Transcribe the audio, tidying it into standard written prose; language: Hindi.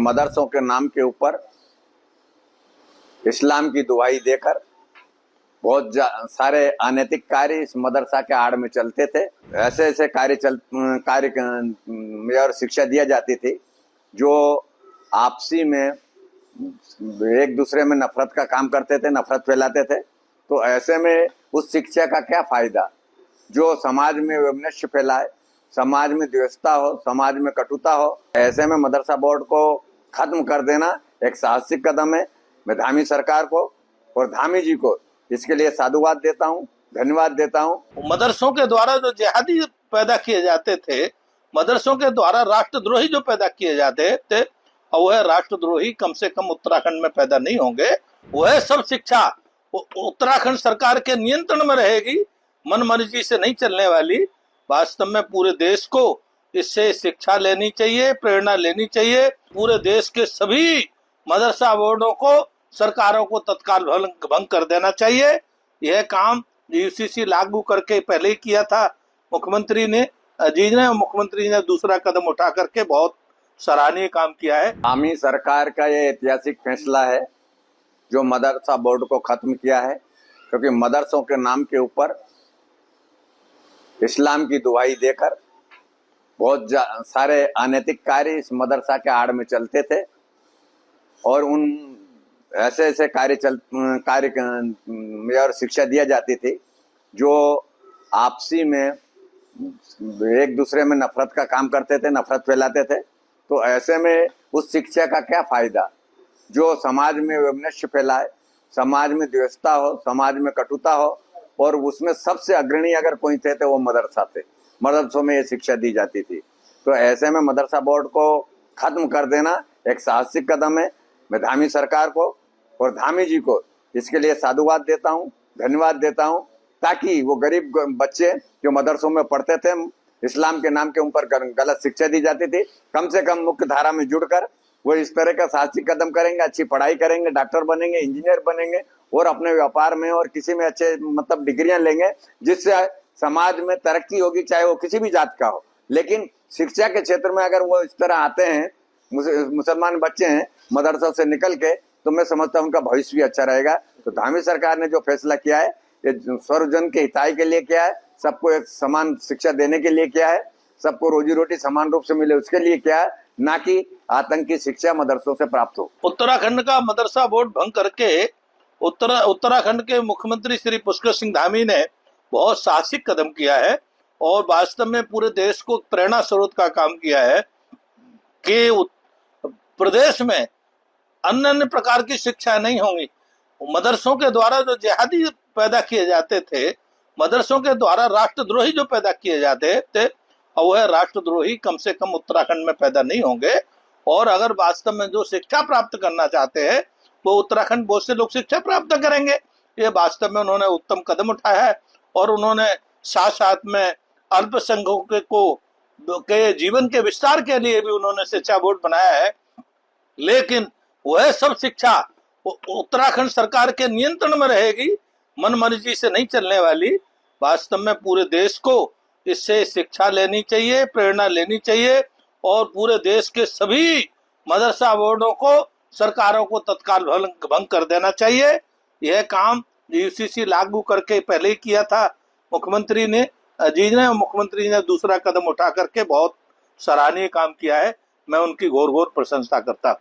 मदरसों के नाम के ऊपर इस्लाम की दुहाई देकर बहुत सारे अनैतिक कार्य इस मदरसा के आड़ में चलते थे। ऐसे ऐसे कार्य और शिक्षा दिया जाती थी जो आपसी में एक दूसरे में नफरत का काम करते थे, नफरत फैलाते थे। तो ऐसे में उस शिक्षा का क्या फायदा जो समाज में वैमनस्य फैलाए, समाज में द्वेषता हो, समाज में कटुता हो। ऐसे में मदरसा बोर्ड को खत्म कर देना एक साहसिक कदम है। मैं धामी सरकार को और धामी जी को इसके लिए साधुवाद देता हूँ, धन्यवाद देता हूँ। मदरसों के द्वारा जो जिहादी पैदा किए जाते थे, मदरसों के द्वारा राष्ट्रद्रोही जो पैदा किए जाते थे, और वह राष्ट्रद्रोही कम से कम उत्तराखंड में पैदा नहीं होंगे। वह सब शिक्षा उत्तराखंड सरकार के नियंत्रण में रहेगी, मन मर्जी से नहीं चलने वाली। वास्तव में पूरे देश को इससे शिक्षा लेनी चाहिए, प्रेरणा लेनी चाहिए। पूरे देश के सभी मदरसा बोर्डों को, सरकारों को तत्काल भंग कर देना चाहिए। यह काम यूसीसी लागू करके पहले ही किया था मुख्यमंत्री ने दूसरा कदम उठा करके बहुत सराहनीय काम किया है। धामी सरकार का यह ऐतिहासिक फैसला है जो मदरसा बोर्ड को खत्म किया है, क्योंकि मदरसों के नाम के ऊपर इस्लाम की दुहाई देकर बहुत सारे अनैतिक कार्य इस मदरसा के आड़ में चलते थे और उन ऐसे ऐसे कार्य और शिक्षा दिया जाती थी जो आपसी में एक दूसरे में नफरत का काम करते थे, नफरत फैलाते थे। तो ऐसे में उस शिक्षा का क्या फायदा जो समाज में वैमनस्य फैलाए, समाज में द्वेषता हो, समाज में कटुता हो। और उसमें सबसे अग्रणी अगर कोई थे तो वो मदरसा थे। मदरसों में ये शिक्षा दी जाती थी। तो ऐसे में मदरसा बोर्ड को खत्म कर देना एक साहसिक कदम है। मैं धामी सरकार को और धामी जी को इसके लिए साधुवाद देता हूँ, धन्यवाद देता हूँ, ताकि वो गरीब बच्चे जो मदरसों में पढ़ते थे, इस्लाम के नाम के ऊपर गलत शिक्षा दी जाती थी, कम से कम मुख्य धारा में जुड़कर वो इस तरह का साहसिक कदम करेंगे, अच्छी पढ़ाई करेंगे, डॉक्टर बनेंगे, इंजीनियर बनेंगे और अपने व्यापार में और किसी में अच्छे डिग्रियां लेंगे, जिससे समाज में तरक्की होगी, चाहे वो किसी भी जात का हो। लेकिन शिक्षा के क्षेत्र में अगर वो इस तरह आते हैं, मुसलमान बच्चे हैं मदरसा से निकल के, तो मैं समझता हूँ उनका भविष्य भी अच्छा रहेगा। तो धामी सरकार ने जो फैसला किया है ये सर्वजन के हिताय के लिए किया है, सबको एक समान शिक्षा देने के लिए किया है, सबको रोजी रोटी समान रूप से मिले उसके लिए किया है, ना कि आतंकी शिक्षा मदरसों से प्राप्त हो। उत्तराखंड का मदरसा बोर्ड भंग करके उत्तराखंड के मुख्यमंत्री श्री पुष्कर सिंह धामी ने बहुत साहसिक कदम किया है और वास्तव में पूरे देश को प्रेरणा स्रोत का काम किया है कि प्रदेश में अन्य प्रकार की शिक्षा नहीं होंगी। मदरसों के द्वारा जो जिहादी पैदा किए जाते थे, मदरसों के द्वारा राष्ट्रद्रोही जो पैदा किए जाते थे, और वह राष्ट्रद्रोही कम से कम उत्तराखंड में पैदा नहीं होंगे। और अगर वास्तव में जो शिक्षा प्राप्त करना चाहते हैं वो उत्तराखंड बोर्ड से लोग शिक्षा प्राप्त करेंगे। ये वास्तव में उन्होंने उत्तम कदम उठाया है और उन्होंने साथ साथ में अल्पसंख्यकों के जीवन के विस्तार के लिए भी उन्होंने शिक्षा बोर्ड बनाया है। लेकिन वह सब शिक्षा उत्तराखंड सरकार के नियंत्रण में रहेगी, मन मर्जी से नहीं चलने वाली। वास्तव में पूरे देश को इससे शिक्षा लेनी चाहिए, प्रेरणा लेनी चाहिए और पूरे देश के सभी मदरसा बोर्डों को, सरकारों को तत्काल भंग कर देना चाहिए। यह काम यूसीसी लागू करके पहले ही किया था मुख्यमंत्री ने दूसरा कदम उठा करके बहुत सराहनीय काम किया है। मैं उनकी घोर घोर प्रशंसा करता हूँ।